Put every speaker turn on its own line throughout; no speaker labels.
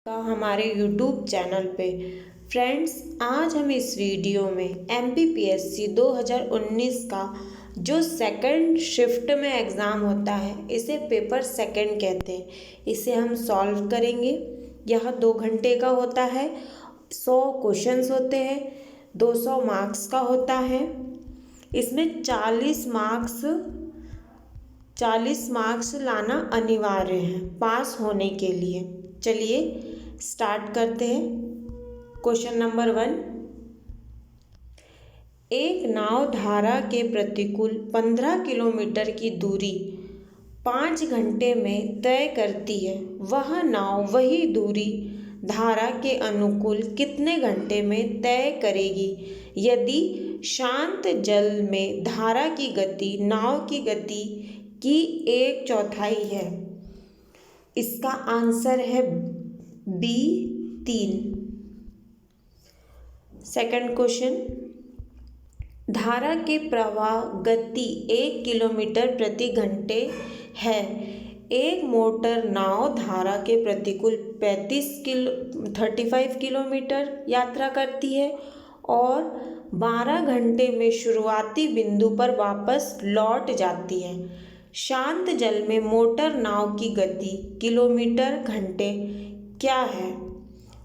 का हमारे YouTube channel पे। फ्रेंड्स, आज हम इस वीडियो में MPPSC 2019 का जो सेकंड शिफ्ट में एग्ज़ाम होता है, इसे पेपर सेकंड कहते हैं, इसे हम सॉल्व करेंगे। यह 2 घंटे का होता है, 100 क्वेश्चंस होते हैं, 200 मार्क्स का होता है। इसमें 40 मार्क्स लाना अनिवार्य है पास होने के लिए। चलिए स्टार्ट करते हैं। क्वेश्चन नंबर 1, एक नाव धारा के प्रतिकूल 15 किलोमीटर की दूरी 5 घंटे में तय करती है। वह नाव वही दूरी धारा के अनुकूल कितने घंटे में तय करेगी यदि शांत जल में धारा की गति नाव की गति की 1/4 है। इसका आंसर है B 3। सेकंड क्वेश्चन, धारा के प्रवाह गति 1 किलोमीटर प्रति घंटे है। एक मोटर नाव धारा के प्रतिकूल 35 किलोमीटर यात्रा करती है और 12 घंटे में शुरुआती बिंदु पर वापस लौट जाती है। शांत जल में मोटर नाव की गति किलोमीटर घंटे क्या है?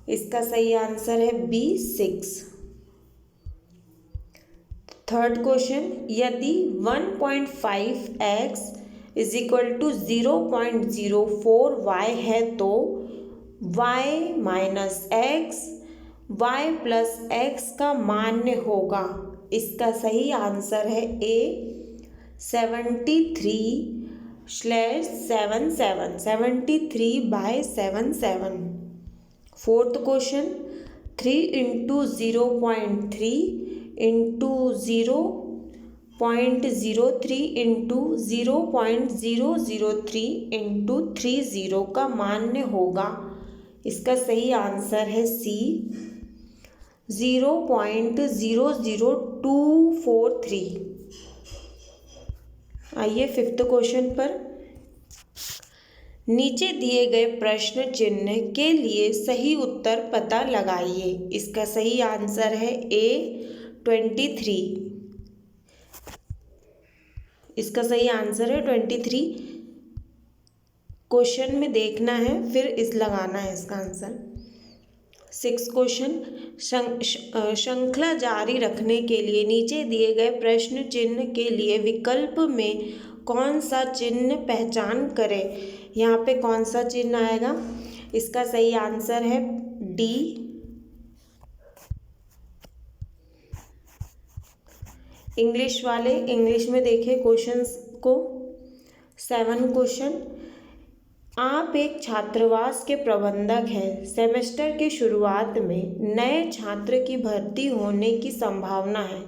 इसका सही आंसर है B 6। थर्ड क्वेश्चन, यदि 1.5x = 0.04y है तो y - x y + x का मान्य होगा। इसका सही आंसर है A 73/77। फोर्थ क्वेश्चन, 3 × 0.3 × 0.03 × 0.003 × 30 का मान्य होगा। इसका सही आंसर है C 0.00243। आइए फिफ्थ क्वेश्चन पर। नीचे दिए गए प्रश्न चिन्ह के लिए सही उत्तर पता लगाइए। इसका सही आंसर है A 23। इसका सही आंसर है 23। क्वेश्चन में देखना है फिर इस लगाना है इसका आंसर। सिक्स क्वेश्चन, श्रृंखला जारी रखने के लिए नीचे दिए गए प्रश्न चिन्ह के लिए विकल्प में कौन सा चिन्ह पहचान करें। यहाँ पे कौन सा चिन्ह आएगा? इसका सही आंसर है D। इंग्लिश वाले इंग्लिश में देखें क्वेश्चंस को। 7 क्वेश्चन, आप एक छात्रावास के प्रबंधक हैं। सेमेस्टर के शुरुआत में नए छात्र की भर्ती होने की संभावना है।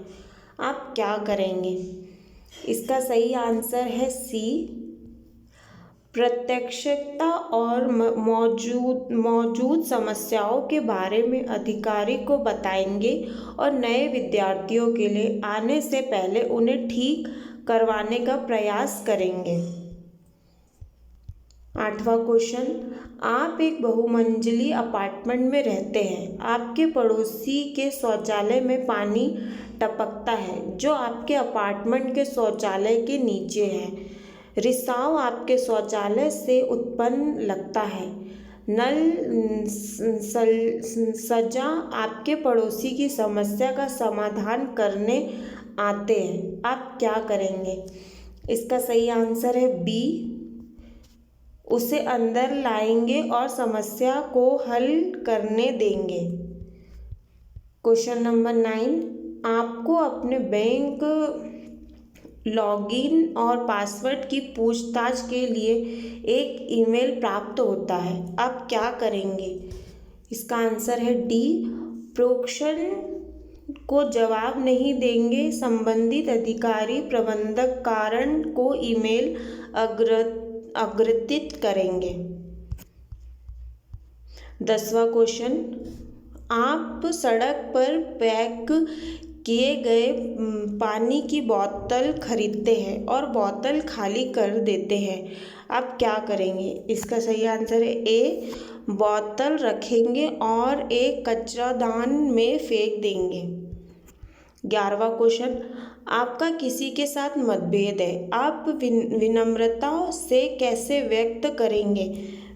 आप क्या करेंगे? इसका सही आंसर है C, प्रत्यक्षता और मौजूद समस्याओं के बारे में अधिकारी को बताएंगे और नए विद्यार्थियों के लिए आने से पहले उन्हें ठीक करवाने का प्रयास करेंगे। 8वां क्वेश्चन, आप एक बहुमंजिली अपार्टमेंट में रहते हैं। आपके पड़ोसी के शौचालय में पानी टपकता है जो आपके अपार्टमेंट के शौचालय के नीचे है। रिसाव आपके शौचालय से उत्पन्न लगता है। नल सज्जा आपके पड़ोसी की समस्या का समाधान करने आते हैं। आप क्या करेंगे? इसका सही आंसर है B, उसे अंदर लाएंगे और समस्या को हल करने देंगे। क्वेश्चन नंबर 9, आपको अपने बैंक लॉगिन और पासवर्ड की पूछताछ के लिए एक ईमेल प्राप्त होता है। आप क्या करेंगे? इसका आंसर है D, प्रेषक को जवाब नहीं देंगे। संबंधित अधिकारी प्रबंधक कारण को ईमेल अग्रहित करेंगे। 10वां क्वेश्चन, आप सड़क पर पैक किए गए पानी की बोतल खरीदते हैं और बोतल खाली कर देते हैं। आप क्या करेंगे? इसका सही आंसर है A, बोतल रखेंगे और एक कचरादान में फेंक देंगे। 11वां क्वेश्चन, आपका किसी के साथ मतभेद है, आप विनम्रता से कैसे व्यक्त करेंगे?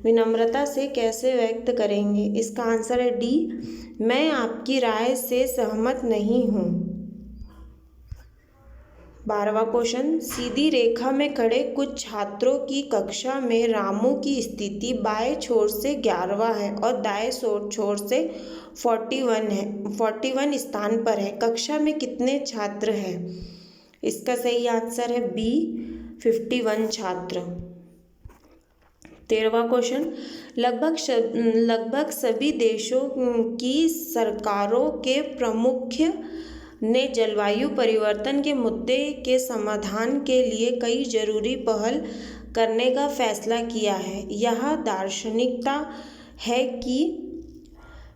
विनम्रता से कैसे व्यक्त करेंगे? इसका आंसर है डी, मैं आपकी राय से सहमत नहीं हूँ। 12वां क्वेश्चन, सीधी रेखा में खड़े कुछ छात्रों की कक्षा में रामू की स्थिति बाएं छोर से 11वां है और दाएं छोर से 41 स्थान पर है। कक्षा में कितने छात्र हैं? इसका सही आंसर है बी, 51 छात्र। 13वां क्वेश्चन, लगभग सभी देशों की सरकारों के प्रमुख ने जलवायु परिवर्तन के मुद्दे के समाधान के लिए कई जरूरी पहल करने का फैसला किया है। यह दार्शनिकता है कि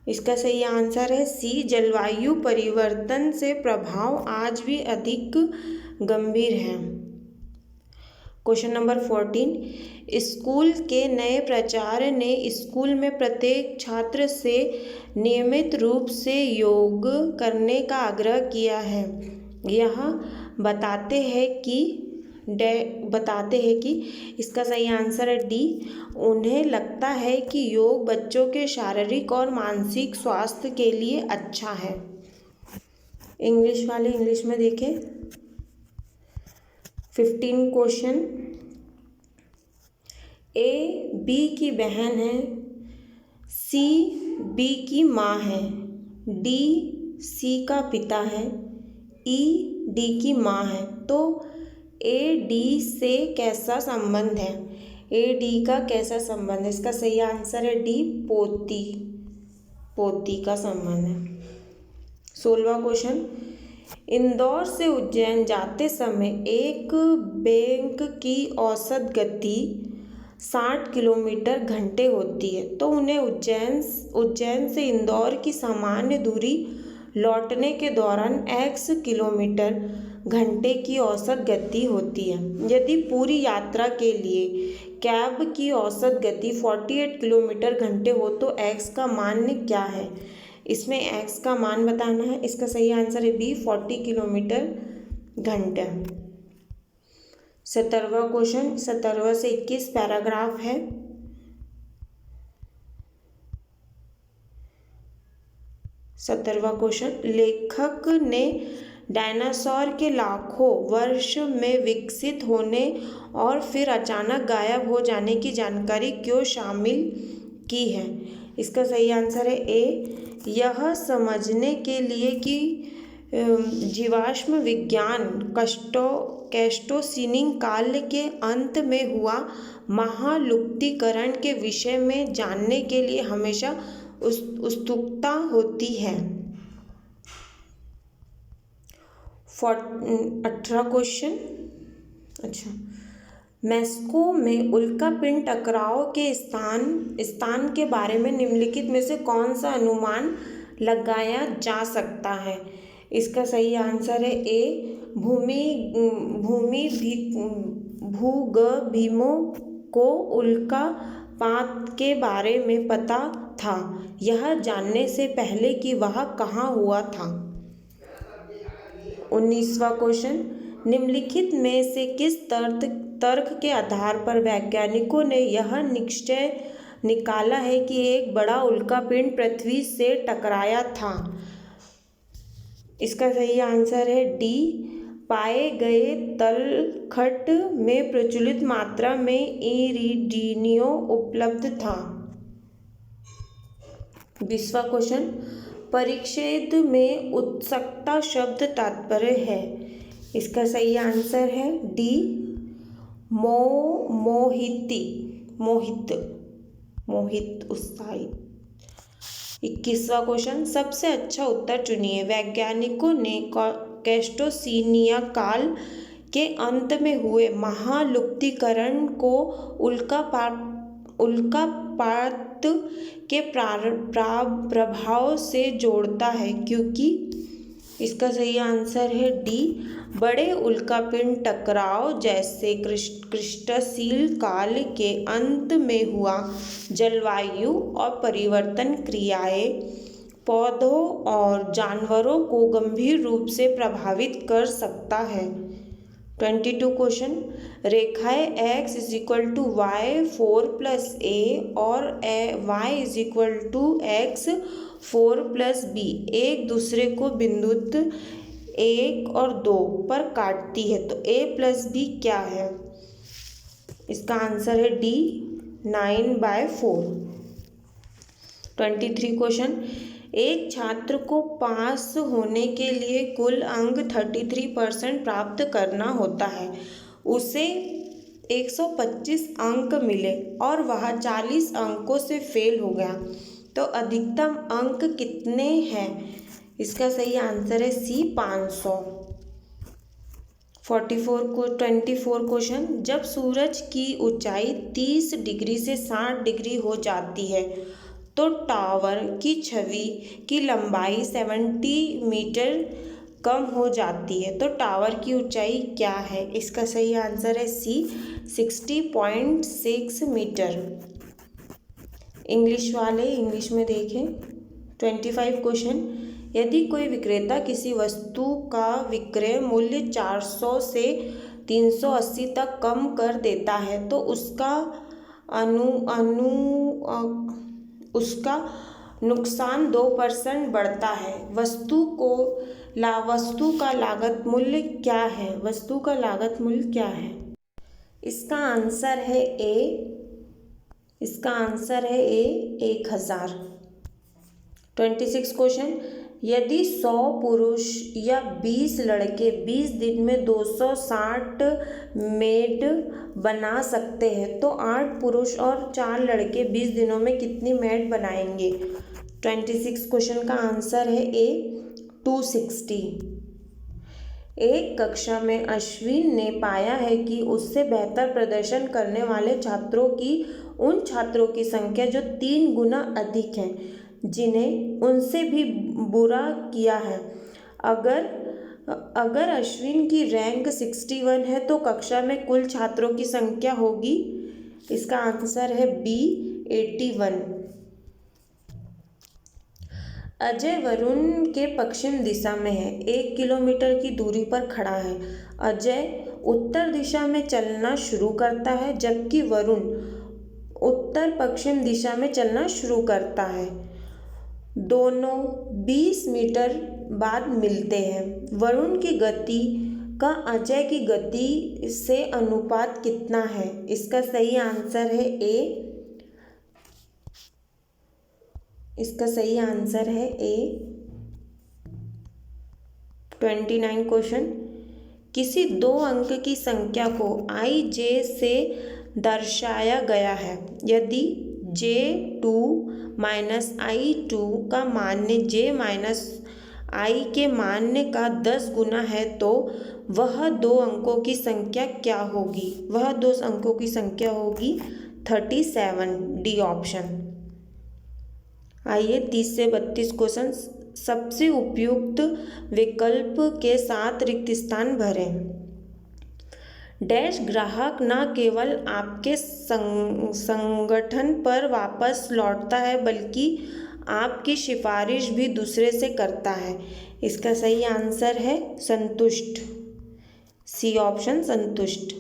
इसका सही आंसर है सी, जलवायु परिवर्तन से प्रभाव आज भी अधिक गंभीर है। क्वेश्चन नंबर 14, स्कूल के नए प्राचार्य ने स्कूल में प्रत्येक छात्र से नियमित रूप से योग करने का आग्रह किया है। यह बताते हैं कि इसका सही आंसर है डी, उन्हें लगता है कि योग बच्चों के शारीरिक और मानसिक स्वास्थ्य के लिए अच्छा है। इंग्लिश वाले इंग्लिश में देखें। 15 क्वेश्चन, ए बी की बहन है, सी बी की माँ है, डी सी का पिता है, ई डी की माँ है, तो ए डी से कैसा संबंध है? ए डी का कैसा संबंध है? इसका सही आंसर है डी, पोती का संबंध है। 16वां क्वेश्चन, इंदौर से उज्जैन जाते समय एक बैंक की औसत गति 60 किलोमीटर घंटे होती है, तो उन्हें उज्जैन से इंदौर की सामान्य दूरी लौटने के दौरान x किलोमीटर घंटे की औसत गति होती है। यदि पूरी यात्रा के लिए कैब की औसत गति 48 किलोमीटर घंटे हो तो x का मान क्या है? इसमें x का मान बताना है। इसका सही आंसर है बी, 40 किलोमीटर घंटा। 17वां क्वेश्चन, 17वां से 21 पैराग्राफ है। 17वां क्वेश्चन, लेखक ने डायनासोर के लाखों वर्ष में विकसित होने और फिर अचानक गायब हो जाने की जानकारी क्यों शामिल की है? इसका सही आंसर है ए, यह समझने के लिए कि जीवाश्म विज्ञान कैस्टोसीनिंग काल के अंत में हुआ महालुप्तीकरण के विषय में जानने के लिए हमेशा उत्सुकता होती है। 18 क्वेश्चन, अच्छा, मैस्को में उल्कापिंड टकराव के स्थान के बारे में निम्नलिखित में से कौन सा अनुमान लगाया जा सकता है? इसका सही आंसर है ए, भूगर्भीमों को उल्कापात के बारे में पता था, यह जानने से पहले कि वह कहाँ हुआ था। 19वां क्वेश्चन, निम्नलिखित में से किस तर्क के आधार पर वैज्ञानिकों ने यह निश्चय निकाला है कि एक बड़ा उल्कापिंड पृथ्वी से टकराया था? इसका सही आंसर है डी, पाए गए तलखट में प्रचुर मात्रा में इरिडियम उपलब्ध था। 20वां क्वेश्चन, परिच्छेद में उत्सुकता शब्द तात्पर्य है? इसका सही आंसर है डी, मोहित उत्साहित। 21वां क्वेश्चन, सबसे अच्छा उत्तर चुनिए। वैज्ञानिकों ने कैस्टोसिनिया काल के अंत में हुए महालुप्तीकरण को उल्कापात के प्रभाव से जोड़ता है क्योंकि इसका सही आंसर है डी। बड़े उल्कापिंड टकराव जैसे क्रिस्टशील काल के अंत में हुआ जलवायु और परिवर्तन क्रियाएं पौधों और जानवरों को गंभीर रूप से प्रभावित कर सकता है। 22 क्वेश्चन, रेखाएं x = y 4 + a और y = x 4 + b एक दूसरे को बिंदु 1 और 2 पर काटती है तो a + b क्या है? इसका आंसर है डी 9/4। 23 क्वेश्चन, एक छात्र को पास होने के लिए कुल अंक 33% प्राप्त करना होता है। उसे 125 अंक मिले और वह 40 अंकों से फेल हो गया तो अधिकतम अंक कितने हैं? इसका सही आंसर है सी 500। 24 क्वेश्चन, जब सूरज की ऊंचाई 30 डिग्री से 60 डिग्री हो जाती है तो टावर की छवि की लंबाई 70 मीटर कम हो जाती है तो टावर की ऊंचाई क्या है? इसका सही आंसर है सी 60.6 मीटर। इंग्लिश वाले इंग्लिश में देखें। 25 क्वेश्चन, यदि कोई विक्रेता किसी वस्तु का विक्रय मूल्य 400 से 380 तक कम कर देता है तो उसका नुकसान 2% बढ़ता है। वस्तु का लागत मूल्य क्या है? वस्तु का लागत मूल्य क्या है? इसका आंसर है ए। 1000। 26 क्वेश्चन, यदि 100 पुरुष या 20 लड़के 20 दिन में 260 मेड बना सकते हैं तो 8 पुरुष और 4 लड़के 20 दिनों में कितनी मेड बनाएंगे? 26 क्वेश्चन का आंसर है ए 260। एक कक्षा में अश्विन ने पाया है कि उससे बेहतर प्रदर्शन करने वाले छात्रों की उन छात्रों की संख्या जो 3 गुना अधिक हैं जिन्हें उनसे भी बुरा किया है। अगर अश्विन की रैंक 61 है तो कक्षा में कुल छात्रों की संख्या होगी। इसका आंसर है बी 81। अजय वरुण के पश्चिम दिशा में है, 1 किलोमीटर की दूरी पर खड़ा है। अजय उत्तर दिशा में चलना शुरू करता है जबकि वरुण उत्तर पश्चिम दिशा में चलना शुरू करता है। दोनों 20 मीटर बाद मिलते हैं। वरुण की गति का अजय की गति से अनुपात कितना है? इसका सही आंसर है ए। इसका सही आंसर है ए। 29 क्वेश्चन, किसी 2 अंक की संख्या को i j से दर्शाया गया है। यदि j2 माइनस i2 का मान्य j माइनस i के मान्य का 10 गुना है तो वह 2 अंकों की संख्या क्या होगी? वह 2 अंकों की संख्या होगी 37। D option. आइए 30 से 32 क्वेश्चन, सबसे उपयुक्त विकल्प के साथ रिक्त स्थान भरें। डैश ग्राहक न केवल आपके संगठन पर वापस लौटता है बल्कि आपकी सिफारिश भी दूसरे से करता है। इसका सही आंसर है संतुष्ट। सी ऑप्शन संतुष्ट।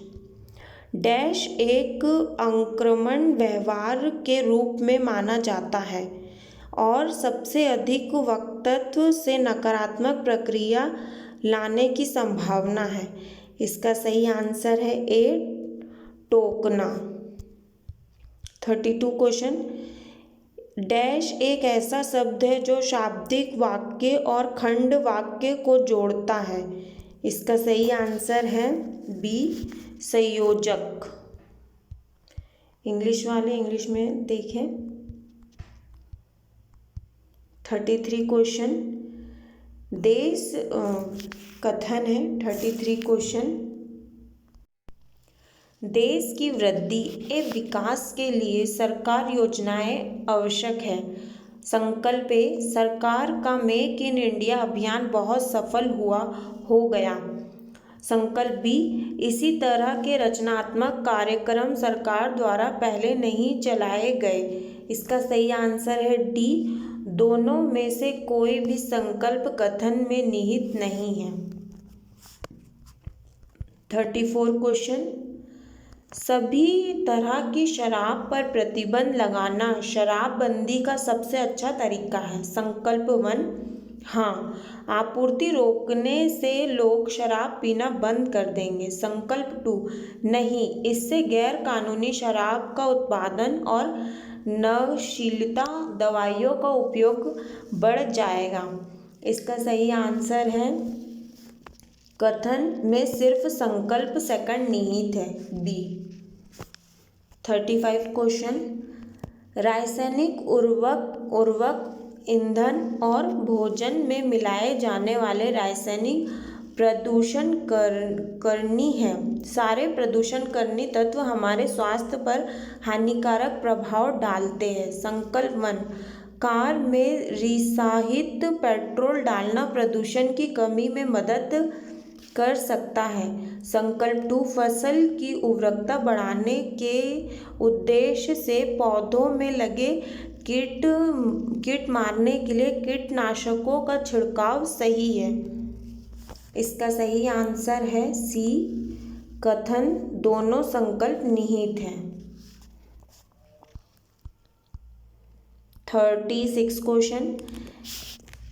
डैश एक आक्रमण व्यवहार के रूप में माना जाता है और सबसे अधिक वक्तत्व से नकारात्मक प्रक्रिया लाने की संभावना है। इसका सही आंसर है ए टोकना। 32 क्वेश्चन, डैश एक ऐसा शब्द है जो शाब्दिक वाक्य और खंड वाक्य को जोड़ता है। इसका सही आंसर है बी संयोजक। इंग्लिश वाले इंग्लिश में देखें। 33 क्वेश्चन, देश कथन है। 33 क्वेश्चन, देश की वृद्धि एवं विकास के लिए सरकार योजनाएं आवश्यक है। संकल्प ए, सरकार का मेक इन इंडिया अभियान बहुत सफल हो गया। संकल्प बी, इसी तरह के रचनात्मक कार्यक्रम सरकार द्वारा पहले नहीं चलाए गए। इसका सही आंसर है डी, दोनों में से कोई भी संकल्प कथन में निहित नहीं है। 34 क्वेश्चन, सभी तरह की शराब पर प्रतिबंध लगाना शराबबंदी का सबसे अच्छा तरीका है। संकल्प 1, हाँ, आपूर्ति रोकने से लोग शराब पीना बंद कर देंगे। संकल्प 2, नहीं, इससे गैर कानूनी शराब का उत्पादन और नशीलता दवाइयों का उपयोग बढ़ जाएगा। इसका सही आंसर है, कथन में सिर्फ संकल्प सेकंड निहित है, बी। 35 क्वेश्चन, रासायनिक उर्वरक ईंधन और भोजन में मिलाए जाने वाले रासायनिक प्रदूषणकर्मी हैं। सारे प्रदूषणकर्मी तत्व हमारे स्वास्थ्य पर हानिकारक प्रभाव डालते हैं। संकल्प 1, कार में रिसाहित पेट्रोल डालना प्रदूषण की कमी में मदद कर सकता है। संकल्प 2, फसल की उर्वरकता बढ़ाने के उद्देश्य से पौधों में लगे कीट मारने के लिए कीटनाशकों का छिड़काव सही है। इसका सही आंसर है सी, कथन दोनों संकल्प निहित हैं। 36 क्वेश्चन,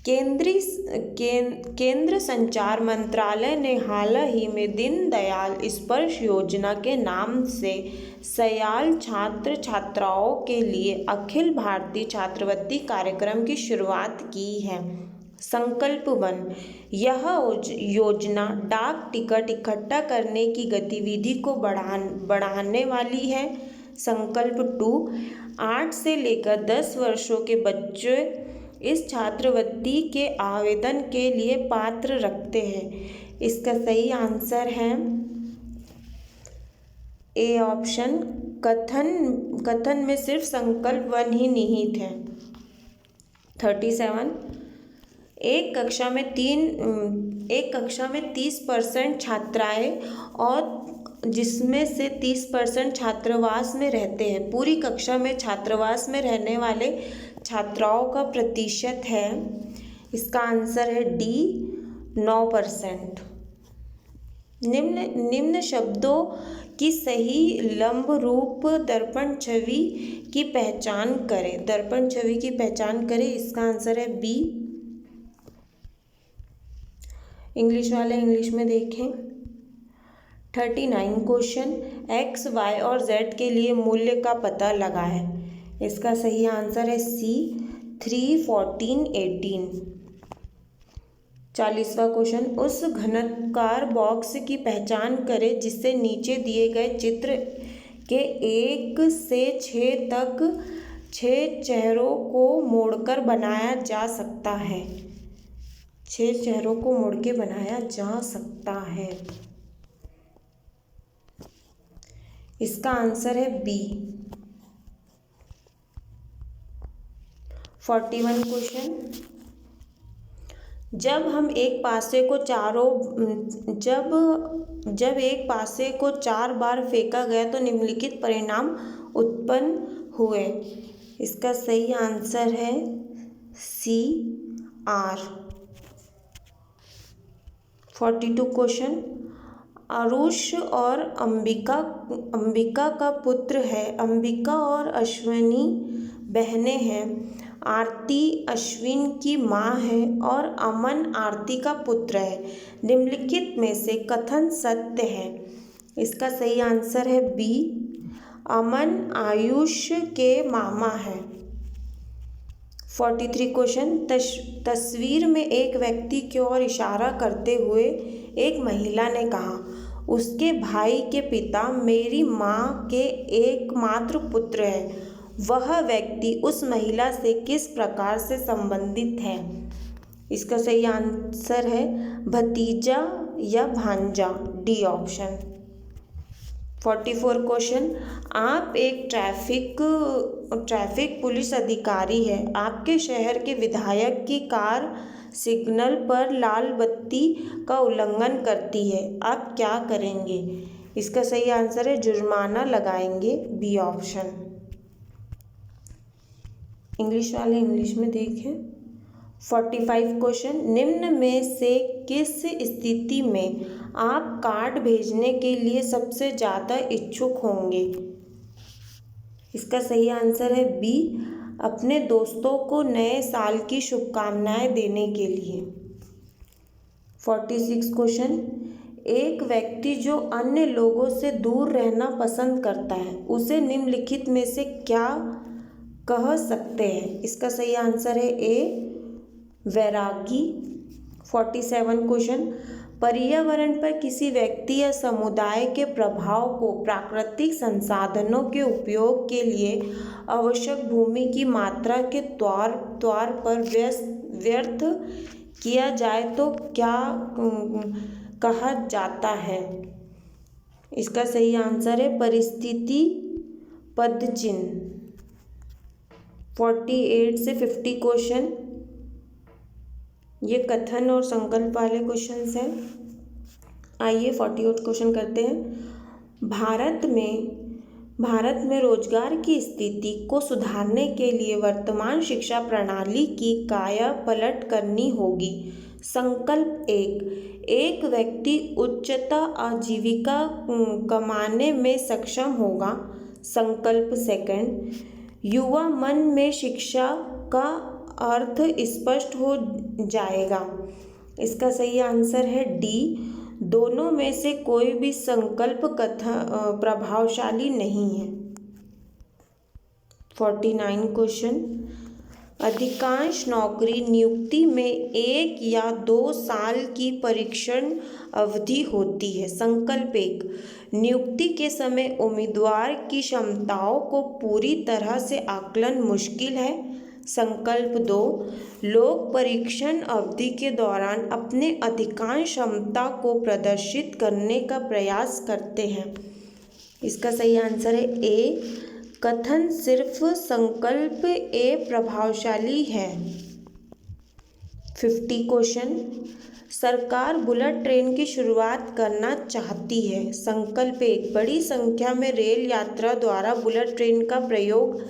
केंद्र संचार मंत्रालय ने हाल ही में दीनदयाल स्पर्श योजना के नाम से सयाल छात्र छात्राओं के लिए अखिल भारतीय छात्रवृत्ति कार्यक्रम की शुरुआत की है। संकल्प 1, यह योजना डाक टिकट इकट्ठा करने की गतिविधि को बढ़ाने वाली है। संकल्प 2, 8 से लेकर 10 वर्षों के बच्चे इस छात्रवृत्ति के आवेदन के लिए पात्र रखते हैं। इसका सही आंसर है ए ऑप्शन, कथन में सिर्फ संकल्प 1 ही निहित है। 37, एक कक्षा में 30% छात्राएं और जिसमें से 30% छात्रावास में रहते हैं। पूरी कक्षा में छात्रावास में रहने वाले छात्राओं का प्रतिशत है, इसका आंसर है डी, 9%। निम्न शब्दों की सही लंब रूप दर्पण छवि की पहचान करें। दर्पण छवि की पहचान करें, इसका आंसर है बी। इंग्लिश वाले इंग्लिश में देखें। 39 क्वेश्चन, एक्स, वाई और जेड के लिए मूल्य का पता लगाएं। इसका सही आंसर है सी, 3, 14, 18। 40वां क्वेश्चन, उस घनाकार बॉक्स की पहचान करें जिससे नीचे दिए गए चित्र के 1 से 6 तक 6 चेहरों को मोड़कर बनाया जा सकता है। 6 चेहरों को मोड़ के बनाया जा सकता है। इसका आंसर है बी। 41 क्वेश्चन, जब एक पासे को 4 बार फेंका गया तो निम्नलिखित परिणाम उत्पन्न हुए। इसका सही आंसर है सी, आर। 42 क्वेश्चन, आरुष और अंबिका का पुत्र है। अंबिका और अश्विनी बहनें हैं। आरती अश्विन की माँ है और अमन आरती का पुत्र है। निम्नलिखित में से कथन सत्य है। इसका सही आंसर है बी, अमन आयुष के मामा है। 43 क्वेश्चन, तस्वीर में एक व्यक्ति की ओर इशारा करते हुए एक महिला ने कहा, उसके भाई के पिता मेरी माँ के एकमात्र पुत्र है। वह व्यक्ति उस महिला से किस प्रकार से संबंधित है? इसका सही आंसर है भतीजा या भांजा, डी ऑप्शन। 44 क्वेश्चन, आप एक ट्रैफिक पुलिस अधिकारी है। आपके शहर के विधायक की कार सिग्नल पर लाल बत्ती का उल्लंघन करती है, आप क्या करेंगे? इसका सही आंसर है जुर्माना लगाएंगे, बी ऑप्शन। इंग्लिश वाले इंग्लिश में देखें। 45 क्वेश्चन, निम्न में से किस स्थिति में आप कार्ड भेजने के लिए सबसे ज़्यादा इच्छुक होंगे? इसका सही आंसर है बी, अपने दोस्तों को नए साल की शुभकामनाएं देने के लिए। 46 क्वेश्चन, एक व्यक्ति जो अन्य लोगों से दूर रहना पसंद करता है, उसे निम्नलिखित में से क्या कह सकते हैं? इसका सही आंसर है ए, वैरागी। 47 क्वेश्चन, पर्यावरण पर किसी व्यक्ति या समुदाय के प्रभाव को प्राकृतिक संसाधनों के उपयोग के लिए आवश्यक भूमि की मात्रा के तौर पर व्यर्थ किया जाए तो क्या कहा जाता है? इसका सही आंसर है परिस्थिति पदचिह्न। 48 से 50 क्वेश्चन, ये कथन और संकल्प वाले क्वेश्चंस हैं। आइए 48 क्वेश्चन करते हैं। भारत में रोजगार की स्थिति को सुधारने के लिए वर्तमान शिक्षा प्रणाली की काया पलट करनी होगी। संकल्प एक व्यक्ति उच्चतम आजीविका कमाने में सक्षम होगा। संकल्प सेकंड, युवा मन में शिक्षा का अर्थ स्पष्ट हो जाएगा। इसका सही आंसर है डी, दोनों में से कोई भी संकल्प प्रभावशाली नहीं है। 49 क्वेश्चन, अधिकांश नौकरी नियुक्ति में 1 या 2 साल की परीक्षण अवधि होती है। संकल्प 1, नियुक्ति के समय उम्मीदवार की क्षमताओं को पूरी तरह से आकलन मुश्किल है। संकल्प 2, लोग परीक्षण अवधि के दौरान अपने अधिकांश क्षमता को प्रदर्शित करने का प्रयास करते हैं। इसका सही आंसर है ए, कथन सिर्फ संकल्प ए प्रभावशाली है। 50 क्वेश्चन, सरकार बुलेट ट्रेन की शुरुआत करना चाहती है। संकल्प 1, बड़ी संख्या में रेल यात्रा द्वारा बुलेट ट्रेन का प्रयोग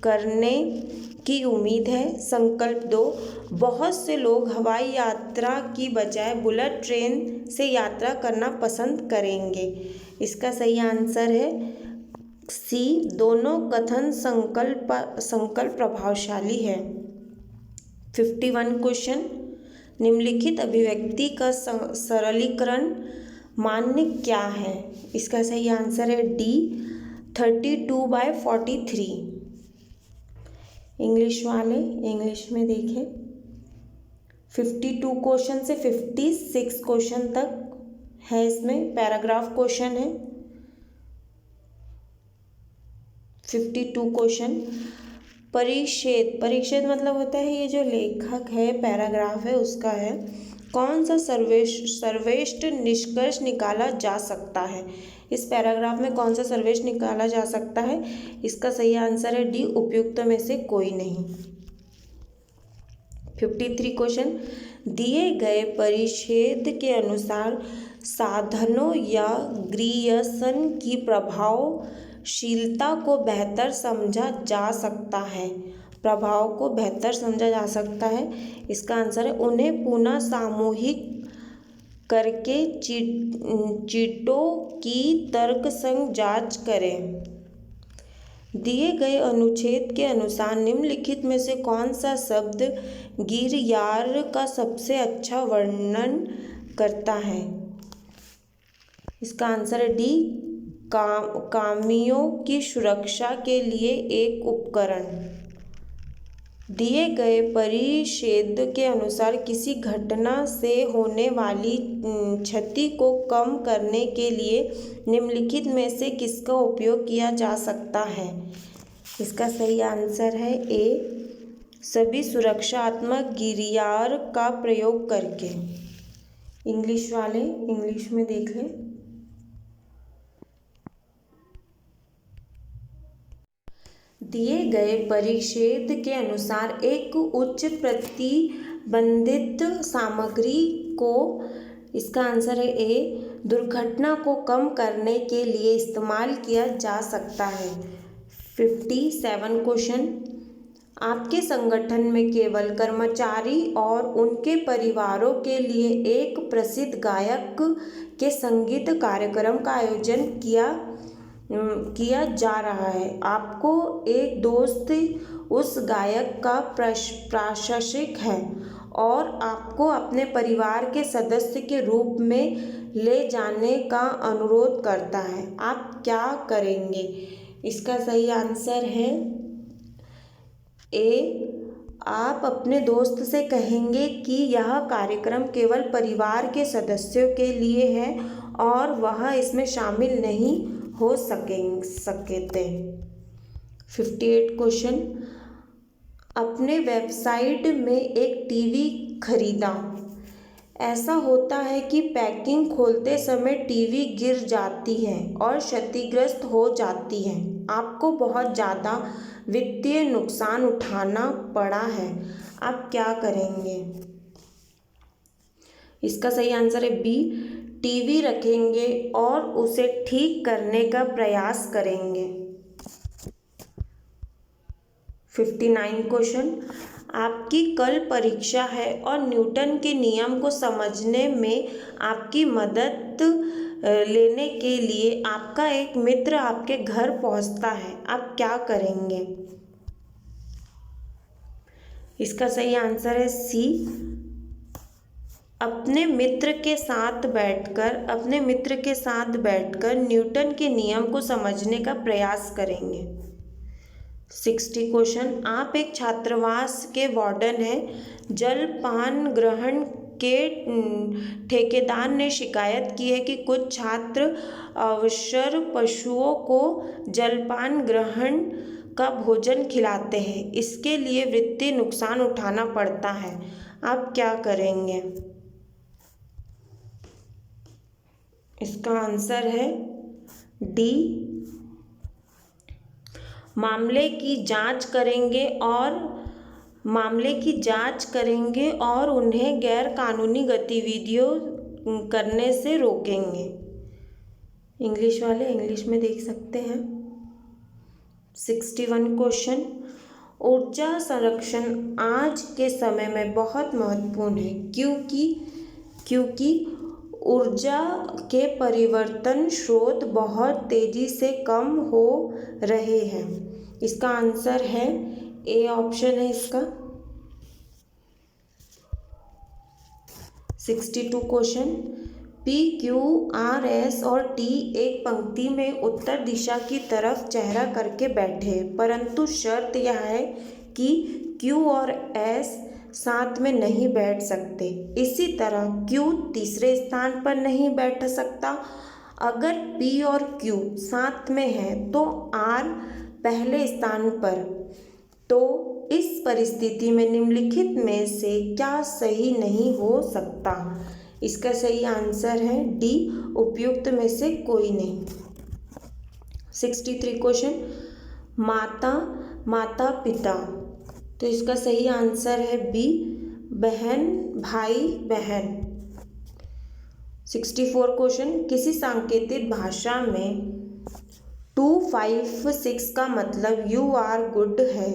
करने की उम्मीद है। संकल्प 2, बहुत से लोग हवाई यात्रा की बजाय बुलेट ट्रेन से यात्रा करना पसंद करेंगे। इसका सही आंसर है सी, दोनों कथन संकल्प प्रभावशाली है। 51 क्वेश्चन, निम्नलिखित अभिव्यक्ति का सरलीकरण मान्य क्या है? इसका सही आंसर है डी, 32/43। इंग्लिश वाले इंग्लिश में देखें। 52 क्वेश्चन से 56 क्वेश्चन तक है, इसमें पैराग्राफ क्वेश्चन है। 52 क्वेश्चन, परिच्छेद मतलब होता है ये जो लेखक है, पैराग्राफ है उसका है। कौन सा सर्वश्रेष्ठ निष्कर्ष निकाला जा सकता है? इस पैराग्राफ में कौन सा सर्वश्रेष्ठ निकाला जा सकता है? इसका सही आंसर है डी, उपयुक्त में से कोई नहीं। 53 क्वेश्चन, दिए गए परिच्छेद के अनुसार साधनों या ग्रियसन की प्रभावशीलता को बेहतर समझा जा सकता है। प्रभाव को बेहतर समझा जा सकता है, इसका आंसर है उन्हें पुनः सामूहिक करके चीटों की तर्कसंग जांच करें। दिए गए अनुच्छेद के अनुसार निम्नलिखित में से कौन सा शब्द गिरयार का सबसे अच्छा वर्णन करता है? इसका आंसर है डी, कामियों की सुरक्षा के लिए एक उपकरण। दिए गए परिच्छेद के अनुसार किसी घटना से होने वाली क्षति को कम करने के लिए निम्नलिखित में से किसका उपयोग किया जा सकता है? इसका सही आंसर है ए, सभी सुरक्षात्मक गिरयार का प्रयोग करके। इंग्लिश वाले इंग्लिश में देख लें। दिए गए परिच्छेद के अनुसार एक उच्च प्रतिबंधित सामग्री को, इसका आंसर है ए, दुर्घटना को कम करने के लिए इस्तेमाल किया जा सकता है। 57 क्वेश्चन, आपके संगठन में केवल कर्मचारी और उनके परिवारों के लिए एक प्रसिद्ध गायक के संगीत कार्यक्रम का आयोजन किया जा रहा है। आपको एक दोस्त उस गायक का प्रशंसक है और आपको अपने परिवार के सदस्य के रूप में ले जाने का अनुरोध करता है। आप क्या करेंगे? इसका सही आंसर है ए, आप अपने दोस्त से कहेंगे कि यह कार्यक्रम केवल परिवार के सदस्यों के लिए है और वह इसमें शामिल नहीं हो सकते। 58 क्वेश्चन, अपने वेबसाइट में एक टीवी खरीदा। ऐसा होता है कि पैकिंग खोलते समय टीवी गिर जाती है और क्षतिग्रस्त हो जाती है। आपको बहुत ज़्यादा वित्तीय नुकसान उठाना पड़ा है। आप क्या करेंगे? इसका सही आंसर है बी, टीवी रखेंगे और उसे ठीक करने का प्रयास करेंगे। 59 क्वेश्चन, आपकी कल परीक्षा है और न्यूटन के नियम को समझने में आपकी मदद लेने के लिए आपका एक मित्र आपके घर पहुंचता है। आप क्या करेंगे? इसका सही आंसर है सी, अपने मित्र के साथ बैठकर न्यूटन के नियम को समझने का प्रयास करेंगे। 60 क्वेश्चन, आप एक छात्रावास के वार्डन हैं। जलपान ग्रहण के ठेकेदार ने शिकायत की है कि कुछ छात्र अवसर पशुओं को जलपान ग्रहण का भोजन खिलाते हैं। इसके लिए वित्तीय नुकसान उठाना पड़ता है। आप क्या करेंगे? इसका आंसर है डी, मामले की जांच करेंगे और उन्हें गैर कानूनी गतिविधियों करने से रोकेंगे। इंग्लिश वाले इंग्लिश में देख सकते हैं। 61 क्वेश्चन, ऊर्जा संरक्षण आज के समय में बहुत महत्वपूर्ण है क्योंकि ऊर्जा के परिवर्तन स्रोत बहुत तेजी से कम हो रहे हैं। इसका आंसर है ए ऑप्शन है इसका। 62 question, P, Q, R, S और टी एक पंक्ति में उत्तर दिशा की तरफ चेहरा करके बैठे, परंतु शर्त यह है कि क्यू और एस साथ में नहीं बैठ सकते। इसी तरह क्यू तीसरे स्थान पर नहीं बैठ सकता। अगर पी और क्यू साथ में है तो आर पहले स्थान पर। तो इस परिस्थिति में निम्नलिखित में से क्या सही नहीं हो सकता? इसका सही आंसर है डी, उपयुक्त में से कोई नहीं। 63 क्वेश्चन, माता पिता, तो इसका सही आंसर है बी, बहन भाई बहन। 64 क्वेश्चन, किसी सांकेतिक भाषा में 256 का मतलब यू आर गुड है,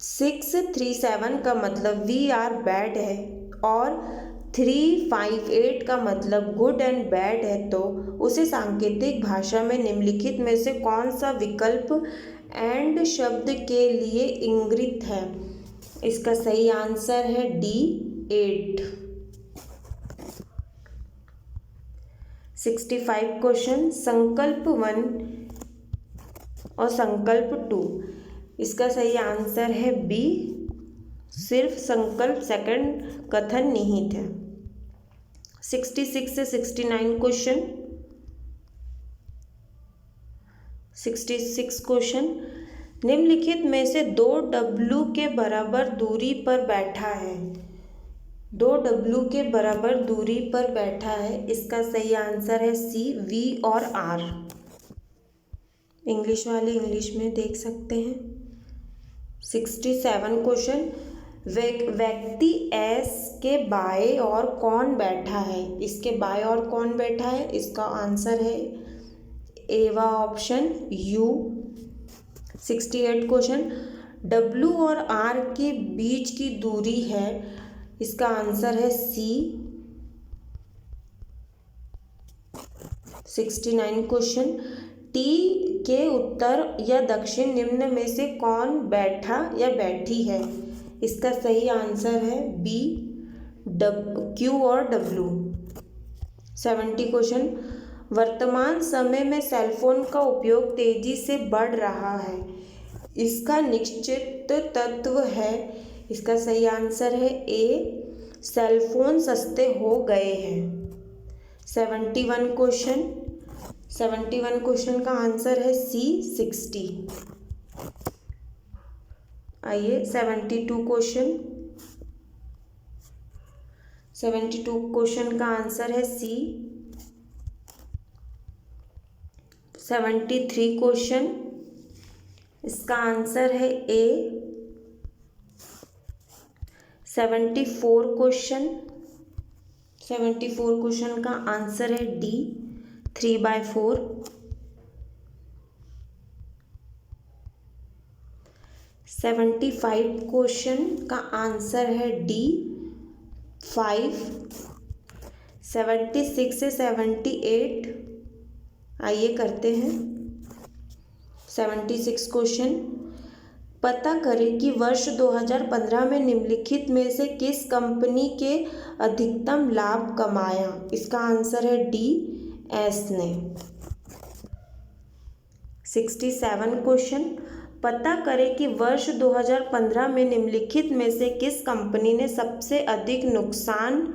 637 का मतलब वी आर बैड है और 358 का मतलब गुड एंड बैड है, तो उसे सांकेतिक भाषा में निम्नलिखित में से कौन सा विकल्प एंड शब्द के लिए इंगित है? इसका सही आंसर है डी, 8। 65 क्वेश्चन, संकल्प 1 और संकल्प 2, इसका सही आंसर है बी, सिर्फ संकल्प सेकंड कथन निहित है। 66 से 69 क्वेश्चन, 66 क्वेश्चन, निम्नलिखित में से 2W के बराबर दूरी पर बैठा है। 2W के बराबर दूरी पर बैठा है, इसका सही आंसर है सी, वी और आर। इंग्लिश वाले इंग्लिश में देख सकते हैं। 67 क्वेश्चन, व्यक्ति एस के बाएं और कौन बैठा है? इसके बाएं और कौन बैठा है? इसका आंसर है एवा ऑप्शन यू। 68 क्वेश्चन, डब्ल्यू और आर के बीच की दूरी है, इसका आंसर है सी। 69 क्वेश्चन, टी के उत्तर या दक्षिण निम्न में से कौन बैठा या बैठी है? इसका सही आंसर है बी, क्यू और डब्ल्यू। 70 क्वेश्चन, वर्तमान समय में सेलफोन का उपयोग तेजी से बढ़ रहा है, इसका निश्चित तत्व है? इसका सही आंसर है ए, सेलफोन सस्ते हो गए हैं। 71 क्वेश्चन का आंसर है सी, 60। आइए 72 क्वेश्चन का आंसर है सी। 73 क्वेश्चन, इसका आंसर है ए। 74 क्वेश्चन का आंसर है डी, 3/4। 75 क्वेश्चन का आंसर है डी, 5। 76 से 78 आइए करते हैं। 76 क्वेश्चन, पता करें कि वर्ष 2015 में निम्नलिखित में से किस कंपनी के अधिकतम लाभ कमाया? इसका आंसर है डी, एस ने। 67 क्वेश्चन, पता करें कि वर्ष 2015 में निम्नलिखित में से किस कंपनी ने सबसे अधिक नुकसान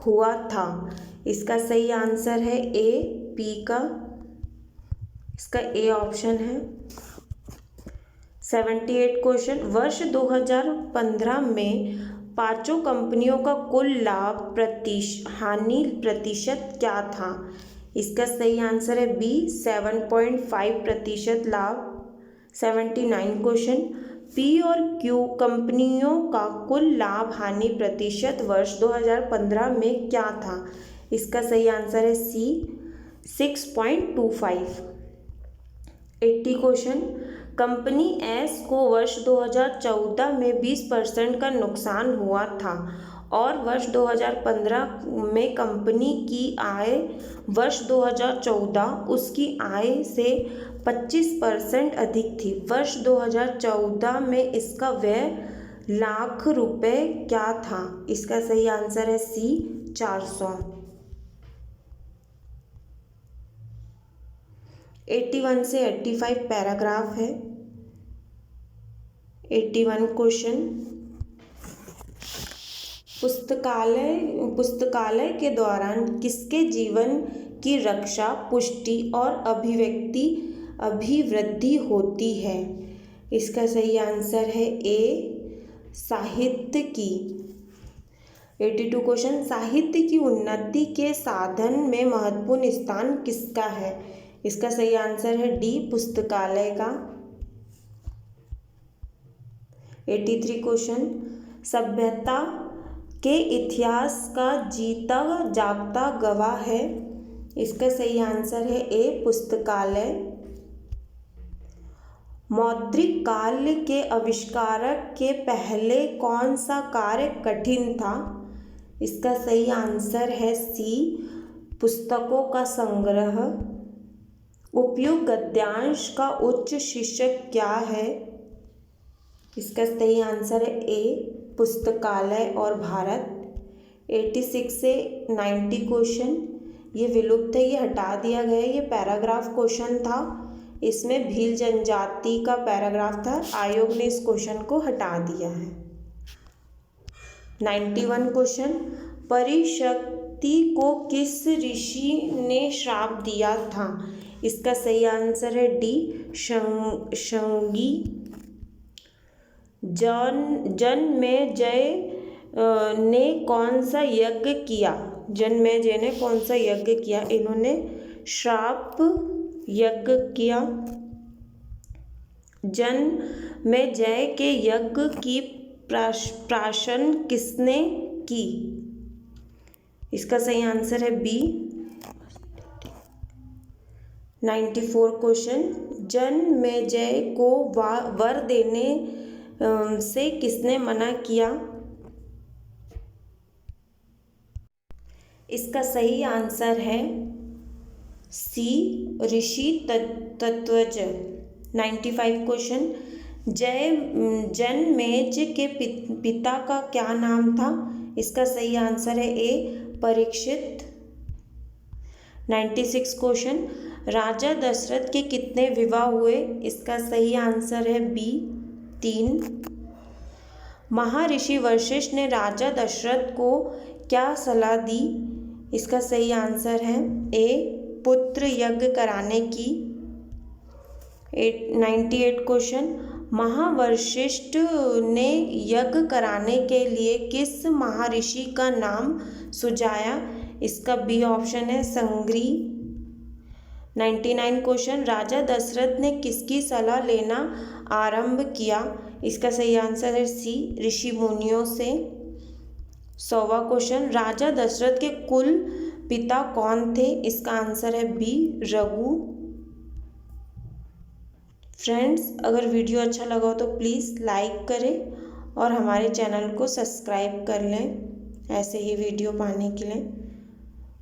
हुआ था? इसका सही आंसर है ए, पी का, इसका ए ऑप्शन है। 78 क्वेश्चन, वर्ष 2015 में पांचों कंपनियों का कुल लाभ हानि प्रतिशत क्या था? इसका सही आंसर है बी, 7.5% लाभ। 79 क्वेश्चन, पी और क्यू कंपनियों का कुल लाभ हानि प्रतिशत वर्ष 2015 में क्या था? इसका सही आंसर है सी, 6.25। 80 क्वेश्चन, कंपनी एस को वर्ष 2014 में 20% का नुकसान हुआ था और वर्ष 2015 में कंपनी की आय वर्ष 2014 उसकी आय से 25% अधिक थी। वर्ष 2014 में इसका व्यय लाख रुपए क्या था? इसका सही आंसर है सी, 400। 81 से 85 पैराग्राफ है। 81 क्वेश्चन, पुस्तकालय के दौरान किसके जीवन की रक्षा, पुष्टि और अभिवृद्धि होती है? इसका सही आंसर है ए, साहित्य की। 82 क्वेश्चन, साहित्य की उन्नति के साधन में महत्वपूर्ण स्थान किसका है? इसका सही आंसर है डी, पुस्तकालय का। 83 क्वेश्चन, सभ्यता के इतिहास का जीता जागता गवाह है? इसका सही आंसर है ए, पुस्तकालय। मौद्रिक काल के आविष्कारक के पहले कौन सा कार्य कठिन था? इसका सही आंसर है सी, पुस्तकों का संग्रह। उपयुक्त गद्यांश का उच्च शीर्षक क्या है? इसका सही आंसर है ए, पुस्तकालय और भारत। 86 से 90 क्वेश्चन, ये विलुप्त है, ये हटा दिया गया है। ये पैराग्राफ क्वेश्चन था, इसमें भील जनजाति का पैराग्राफ था, आयोग ने इस क्वेश्चन को हटा दिया है। 91 क्वेश्चन, परिशक्ति को किस ऋषि ने श्राप दिया था? इसका सही आंसर है डी, शंगी। जन्मेजय ने कौन सा यज्ञ किया? जन्मेजय ने कौन सा यज्ञ किया? इन्होंने श्राप यज्ञ किया। जन्मेजय के यज्ञ की प्राशन किसने की? इसका सही आंसर है बी। 94 क्वेश्चन, जन्मेजय को वर देने से किसने मना किया? इसका सही आंसर है सी, ऋषि तत्वज। 95 क्वेश्चन, जन्मेज के पिता का क्या नाम था? इसका सही आंसर है ए, परीक्षित। 96 क्वेश्चन, राजा दशरथ के कितने विवाह हुए? इसका सही आंसर है बी, 3। महर्षि वशिष्ठ ने राजा दशरथ को क्या सलाह दी? इसका सही आंसर है ए, पुत्र यज्ञ कराने की। 98 क्वेश्चन, महावशिष्ठ ने यज्ञ कराने के लिए किस महर्षि का नाम सुझाया? इसका बी ऑप्शन है संग्री। 99 क्वेश्चन, राजा दशरथ ने किसकी सलाह लेना आरंभ किया? इसका सही आंसर है सी, ऋषि मुनियों से। 100वां क्वेश्चन, राजा दशरथ के कुल पिता कौन थे? इसका आंसर है बी, रघु। फ्रेंड्स, अगर वीडियो अच्छा लगा हो तो प्लीज़ लाइक करें और हमारे चैनल को सब्सक्राइब कर लें ऐसे ही वीडियो पाने के लिए।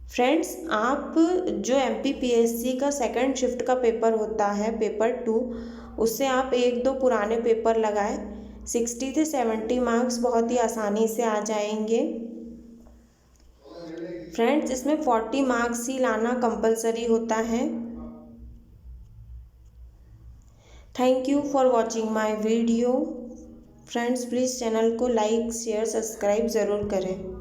फ्रेंड्स, आप जो MPPSC का सेकंड शिफ्ट का पेपर होता है, पेपर 2, उससे आप 1-2 पुराने पेपर लगाएं। 60 से 70 मार्क्स बहुत ही आसानी से आ जाएंगे। फ्रेंड्स, इसमें 40 मार्क्स ही लाना कंपलसरी होता है। Thank you for watching my video. Friends, please channel को लाइक, शेयर, सब्सक्राइब ज़रूर करें।